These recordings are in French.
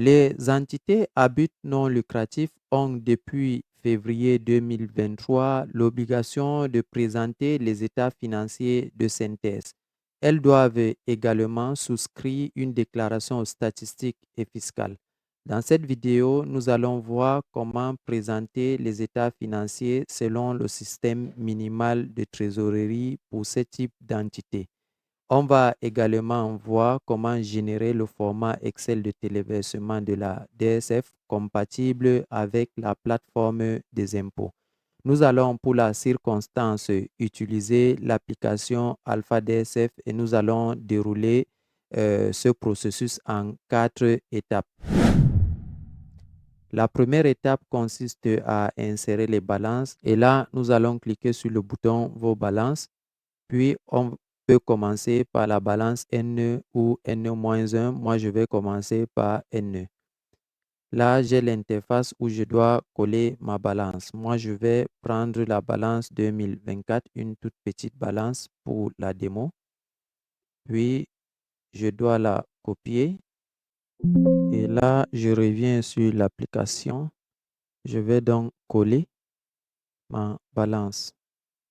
Les entités à but non lucratif ont depuis février 2023 l'obligation de présenter les états financiers de synthèse. Elles doivent également souscrire une déclaration statistique et fiscale. Dans cette vidéo, nous allons voir comment présenter les états financiers selon le système minimal de trésorerie pour ce type d'entité. On va également voir comment générer le format Excel de téléversement de la DSF compatible avec la plateforme des impôts. Nous allons pour la circonstance utiliser l'application Alpha DSF et nous allons dérouler ce processus en 4 étapes. La première étape consiste à insérer les balances et là, nous allons cliquer sur le bouton Vos balances. Puis, on peut commencer par la balance N ou N-1. Moi, je vais commencer par N. Là, j'ai l'interface où je dois coller ma balance. Moi, je vais prendre la balance 2024, une toute petite balance pour la démo. Puis, je dois la copier. Et là, je reviens sur l'application. Je vais donc coller ma balance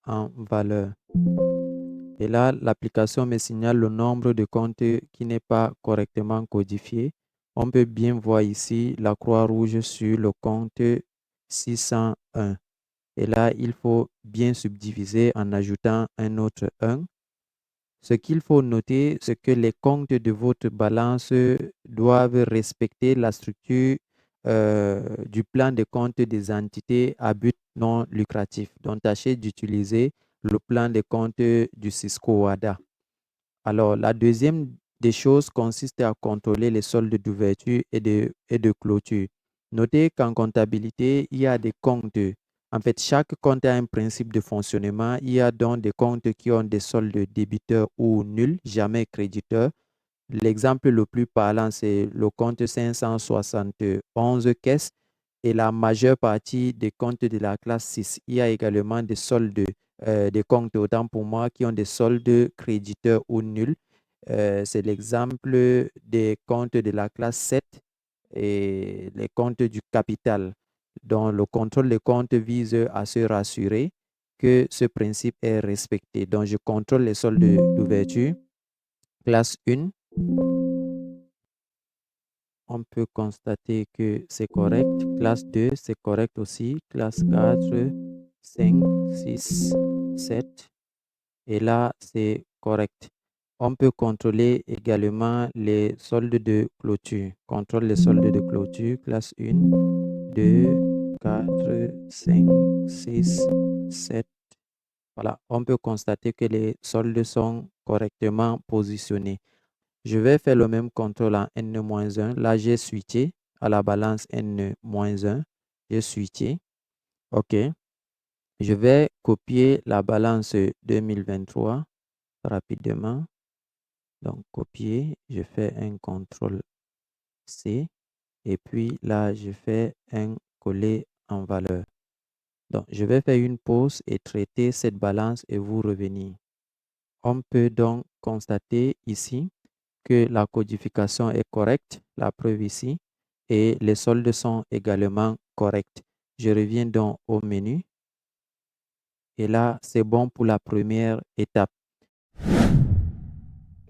en valeur. Et là, l'application me signale le nombre de comptes qui n'est pas correctement codifié. On peut bien voir ici la croix rouge sur le compte 601. Et là, il faut bien subdiviser en ajoutant un autre 1. Ce qu'il faut noter, c'est que les comptes de votre balance doivent respecter la structure du plan de compte des entités à but non lucratif. Donc, tâchez d'utiliser le plan de compte du Cisco WADA. Alors, la deuxième des choses consiste à contrôler les soldes d'ouverture et de clôture. Notez qu'en comptabilité, il y a des comptes. En fait, chaque compte a un principe de fonctionnement. Il y a donc des comptes qui ont des soldes débiteurs ou nuls, jamais créditeurs. L'exemple le plus parlant, c'est le compte 571 caisses et la majeure partie des comptes de la classe 6. Il y a également des soldes, des comptes, autant pour moi, qui ont des soldes créditeurs ou nuls. C'est l'exemple des comptes de la classe 7 et les comptes du capital. Donc, le contrôle des comptes vise à se rassurer que ce principe est respecté. Donc, je contrôle les soldes d'ouverture. Classe 1, on peut constater que c'est correct. Classe 2, c'est correct aussi. Classe 4, 5, 6, 7. Et là, c'est correct. On peut contrôler également les soldes de clôture. Contrôle les soldes de clôture. Classe 1, 2, 4, 5, 6, 7. Voilà, on peut constater que les soldes sont correctement positionnés. Je vais faire le même contrôle en N-1. Là, j'ai switché à la balance N-1. J'ai switché. OK. Je vais copier la balance 2023 rapidement. Donc, copier. Je fais un contrôle C. Et puis là, je fais un coller en valeur. Donc, je vais faire une pause et traiter cette balance et vous revenir. On peut donc constater ici que la codification est correcte, la preuve ici, et les soldes sont également corrects. Je reviens donc au menu et là, c'est bon pour la première étape.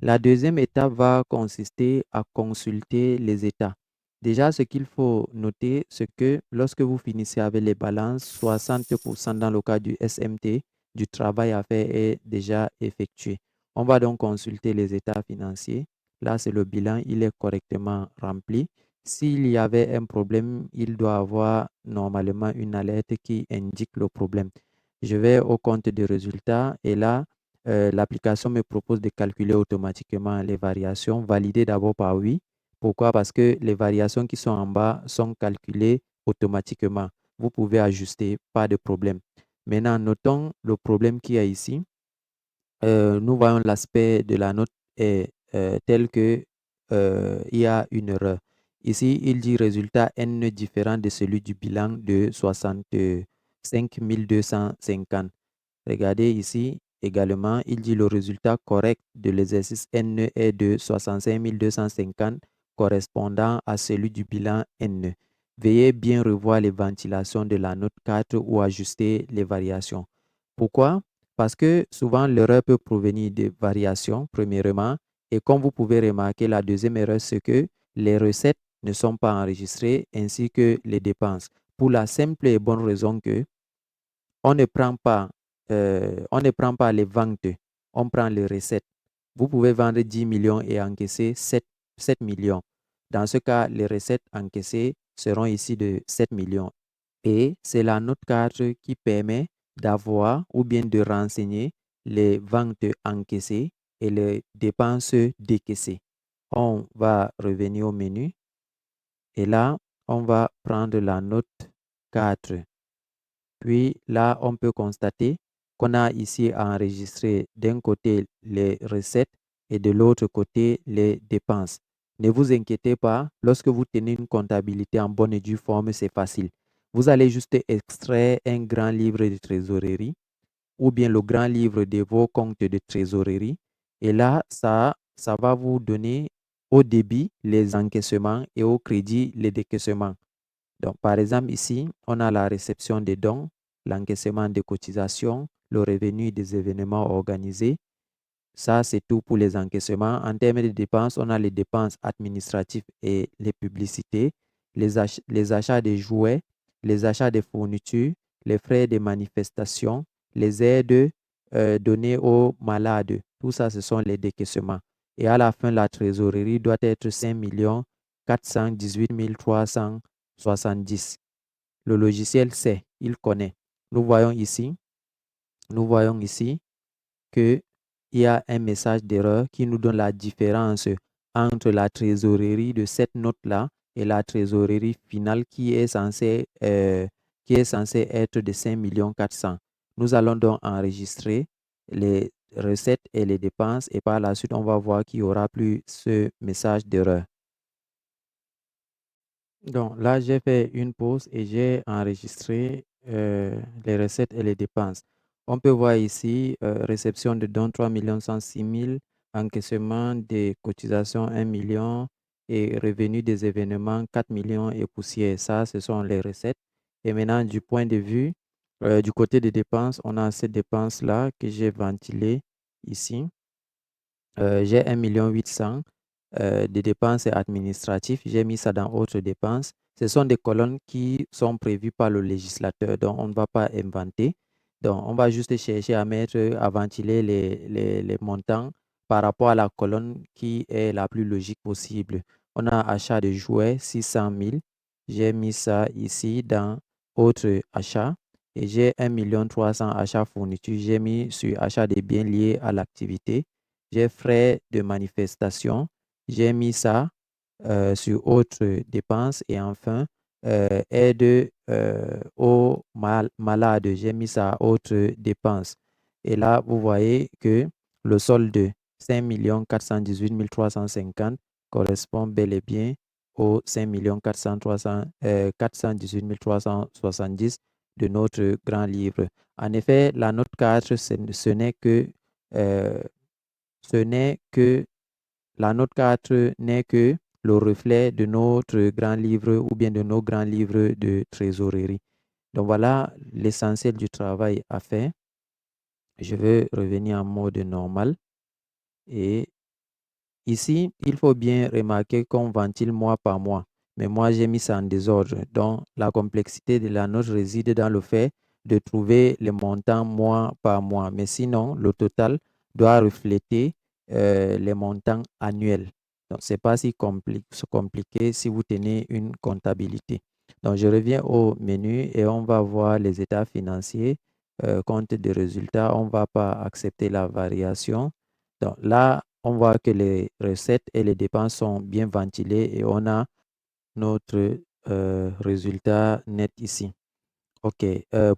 La deuxième étape va consister à consulter les états. Déjà, ce qu'il faut noter, c'est que lorsque vous finissez avec les balances, 60% dans le cas du SMT, du travail à faire est déjà effectué. On va donc consulter les états financiers. Là, c'est le bilan, il est correctement rempli. S'il y avait un problème, il doit avoir normalement une alerte qui indique le problème. Je vais au compte des résultats et là, l'application me propose de calculer automatiquement les variations, validées d'abord par oui. Pourquoi? Parce que les variations qui sont en bas sont calculées automatiquement. Vous pouvez ajuster, pas de problème. Maintenant, notons le problème qu'il y a ici. Nous voyons l'aspect de la note est tel que il y a une erreur. Ici, il dit résultat N différent de celui du bilan de 65 250. Regardez ici également, il dit le résultat correct de l'exercice N est de 65 250 correspondant à celui du bilan N. Veuillez bien revoir les ventilations de la note 4 ou ajuster les variations. Pourquoi? Parce que souvent l'erreur peut provenir de variations, premièrement, et comme vous pouvez remarquer, la deuxième erreur, c'est que les recettes ne sont pas enregistrées ainsi que les dépenses. Pour la simple et bonne raison que on ne prend pas, les ventes, on prend les recettes. Vous pouvez vendre 10 millions et encaisser 7 millions. Dans ce cas, les recettes encaissées seront ici de 7 millions. Et c'est la note 4 qui permet d'avoir ou bien de renseigner les ventes encaissées et les dépenses décaissées. On va revenir au menu et là, on va prendre la note 4. Puis là, on peut constater qu'on a ici enregistré d'un côté les recettes et de l'autre côté les dépenses. Ne vous inquiétez pas, lorsque vous tenez une comptabilité en bonne et due forme, c'est facile. Vous allez juste extraire un grand livre de trésorerie ou bien le grand livre de vos comptes de trésorerie. Et là, ça va vous donner au débit les encaissements et au crédit les décaissements. Donc, par exemple, ici, on a la réception des dons, l'encaissement des cotisations, le revenu des événements organisés. Ça, c'est tout pour les encaissements. En termes de dépenses, on a les dépenses administratives et les publicités, les achats des jouets, les achats des fournitures, les frais de manifestation, les aides données aux malades. Tout ça, ce sont les décaissements. Et à la fin, la trésorerie doit être 5 418 370. Le logiciel sait, il connaît. Nous voyons ici, nous voyons ici qu'il y a un message d'erreur qui nous donne la différence entre la trésorerie de cette note-là et la trésorerie finale qui est censée être de 5 400 000. Nous allons donc enregistrer les recettes et les dépenses et par la suite, on va voir qu'il n'y aura plus ce message d'erreur. Donc là, j'ai fait une pause et j'ai enregistré les recettes et les dépenses. On peut voir ici réception de dons 3 106 000, encaissement des cotisations 1 million et revenu des événements 4 millions et poussière. Ça, ce sont les recettes. Et maintenant, du point de vue du côté des dépenses, on a ces dépenses-là que j'ai ventilées ici. J'ai 1 800 000 de dépenses administratives. J'ai mis ça dans autres dépenses. Ce sont des colonnes qui sont prévues par le législateur, donc on ne va pas inventer. Donc, on va juste chercher à ventiler les montants par rapport à la colonne qui est la plus logique possible. On a achat de jouets, 600 000. J'ai mis ça ici dans autres achats. Et j'ai 1 300 000 achats fournitures. J'ai mis sur achat des biens liés à l'activité. J'ai frais de manifestation. J'ai mis ça sur autres dépenses. Et enfin, aide aux malades. J'ai mis ça à autres dépenses. Et là, vous voyez que le solde 5 418 350 correspond bel et bien aux 5 418 370 de notre grand livre. En effet, la note 4, ce n'est que la note 4 n'est que le reflet de notre grand livre ou bien de nos grands livres de trésorerie. Donc voilà l'essentiel du travail à faire. Je vais revenir en mode normal. Et ici, il faut bien remarquer qu'on ventile mois par mois. Mais moi, j'ai mis ça en désordre. Donc, la complexité de la note réside dans le fait de trouver les montants mois par mois. Mais sinon, le total doit refléter les montants annuels. Donc, ce n'est pas si compliqué si vous tenez une comptabilité. Donc, je reviens au menu et on va voir les états financiers. Compte des résultats, on ne va pas accepter la variation. Donc, là, on voit que les recettes et les dépenses sont bien ventilées et on a notre résultat net ici. OK.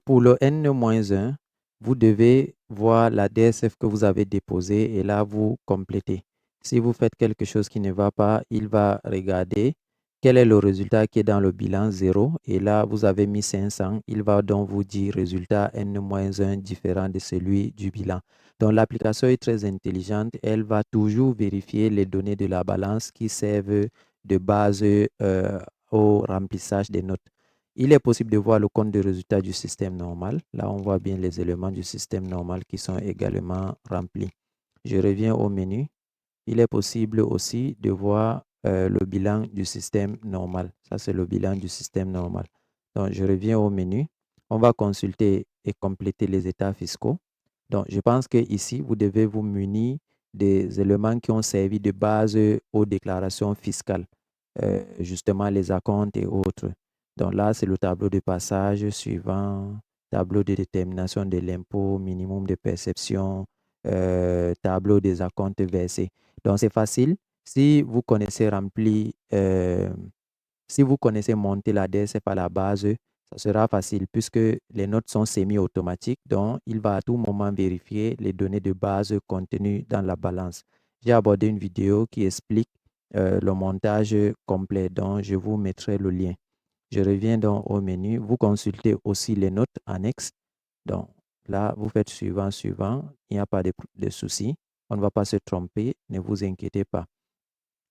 Pour le N-1, vous devez voir la DSF que vous avez déposée et là, vous complétez. Si vous faites quelque chose qui ne va pas, il va regarder quel est le résultat qui est dans le bilan 0. Et là, vous avez mis 500. Il va donc vous dire résultat N-1 différent de celui du bilan. Donc, l'application est très intelligente. Elle va toujours vérifier les données de la balance qui servent de base au remplissage des notes. Il est possible de voir le compte de résultat du système normal. Là, on voit bien les éléments du système normal qui sont également remplis. Je reviens au menu. Il est possible aussi de voir le bilan du système normal. Ça, c'est le bilan du système normal. Donc, je reviens au menu. On va consulter et compléter les états fiscaux. Donc, je pense qu'ici, vous devez vous munir des éléments qui ont servi de base aux déclarations fiscales, justement les acomptes et autres. Donc là, c'est le tableau de passage suivant, tableau de détermination de l'impôt, minimum de perception, tableau des acomptes versés. Donc, c'est facile. Si vous connaissez remplir, si vous connaissez monter la DSF à la base, ça sera facile puisque les notes sont semi-automatiques. Donc, il va à tout moment vérifier les données de base contenues dans la balance. J'ai abordé une vidéo qui explique le montage complet. Donc, je vous mettrai le lien. Je reviens donc au menu. Vous consultez aussi les notes annexes. Donc, là, vous faites suivant, suivant. Il n'y a pas de souci. On ne va pas se tromper. Ne vous inquiétez pas.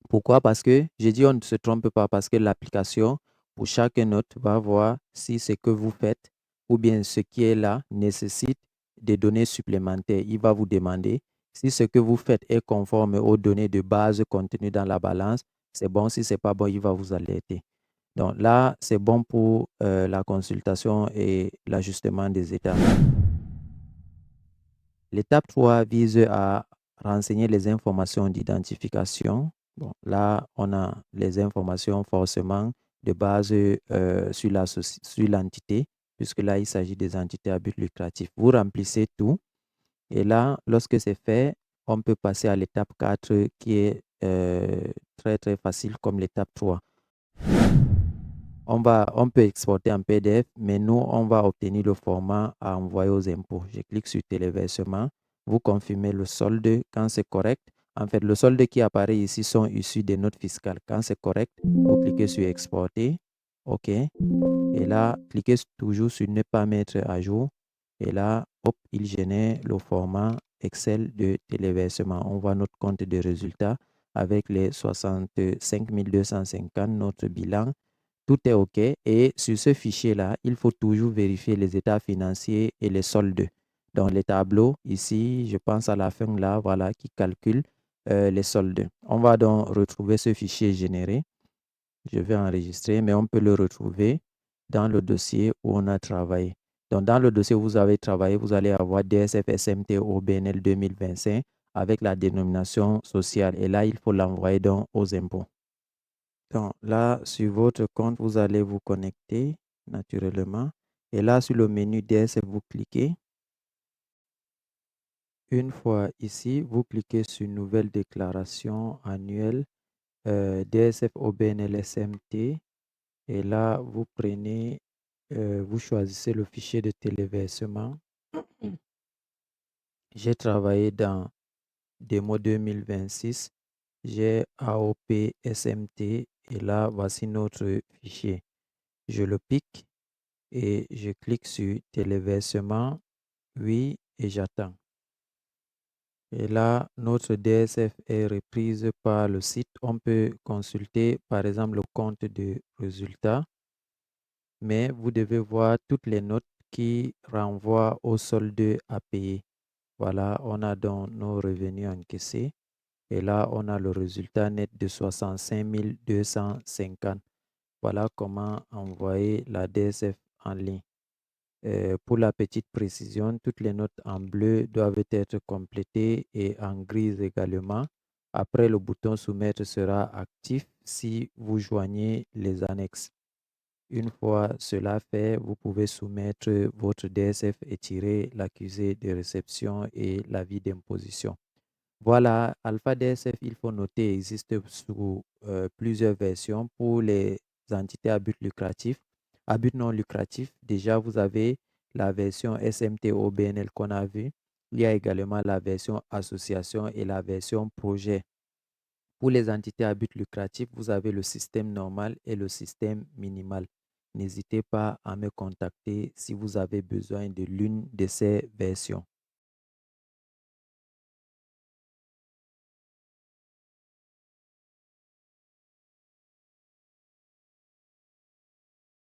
Pourquoi? Parce que j'ai dit on ne se trompe pas parce que l'application, pour chaque note, va voir si ce que vous faites ou bien ce qui est là nécessite des données supplémentaires. Il va vous demander si ce que vous faites est conforme aux données de base contenues dans la balance. C'est bon. Si ce n'est pas bon, il va vous alerter. Donc là, c'est bon pour la consultation et l'ajustement des états. L'étape 3 vise à renseigner les informations d'identification. Bon, là, on a les informations forcément de base sur l'entité, puisque là, il s'agit des entités à but lucratif. Vous remplissez tout. Et là, lorsque c'est fait, on peut passer à l'étape 4 qui est très, très facile comme l'étape 3. On peut exporter en PDF, mais nous, on va obtenir le format à envoyer aux impôts. Je clique sur téléversement. Vous confirmez le solde quand c'est correct. En fait, le solde qui apparaît ici sont issus des notes fiscales. Quand c'est correct, vous cliquez sur exporter. OK. Et là, cliquez toujours sur ne pas mettre à jour. Et là, hop, il génère le format Excel de téléversement. On voit notre compte de résultats avec les 65 250, notre bilan. Tout est OK. Et sur ce fichier-là, il faut toujours vérifier les états financiers et les soldes. Dans les tableaux, ici, je pense à la fin là, voilà, qui calcule les soldes. On va donc retrouver ce fichier généré. Je vais enregistrer, mais on peut le retrouver dans le dossier où on a travaillé. Donc, dans le dossier où vous avez travaillé, vous allez avoir DSF SMT OBNL 2025 avec la dénomination sociale. Et là, il faut l'envoyer donc aux impôts. Donc là, sur votre compte, vous allez vous connecter naturellement. Et là, sur le menu DSF, vous cliquez. Une fois ici, vous cliquez sur Nouvelle déclaration annuelle DSF OBNL SMT. Et là, vous prenez, vous choisissez le fichier de téléversement. J'ai travaillé dans Démo 2026. J'ai AOP SMT. Et là, voici notre fichier. Je le pique. Et je clique sur téléversement, oui, et j'attends. Et là, notre DSF est reprise par le site. On peut consulter, par exemple, le compte de résultats, mais vous devez voir toutes les notes qui renvoient au solde à payer. Voilà, on a donc nos revenus encaissés. Et là, on a le résultat net de 65 250. Voilà comment envoyer la DSF en ligne. Pour la petite précision, toutes les notes en bleu doivent être complétées et en grise également. Après, le bouton soumettre sera actif si vous joignez les annexes. Une fois cela fait, vous pouvez soumettre votre DSF et tirer l'accusé de réception et l'avis d'imposition. Voilà, Alpha DSF, il faut noter, existe sous plusieurs versions pour les entités à but lucratif. À but non lucratif, déjà, vous avez la version SMT-OBNL qu'on a vue. Il y a également la version association et la version projet. Pour les entités à but lucratif, vous avez le système normal et le système minimal. N'hésitez pas à me contacter si vous avez besoin de l'une de ces versions.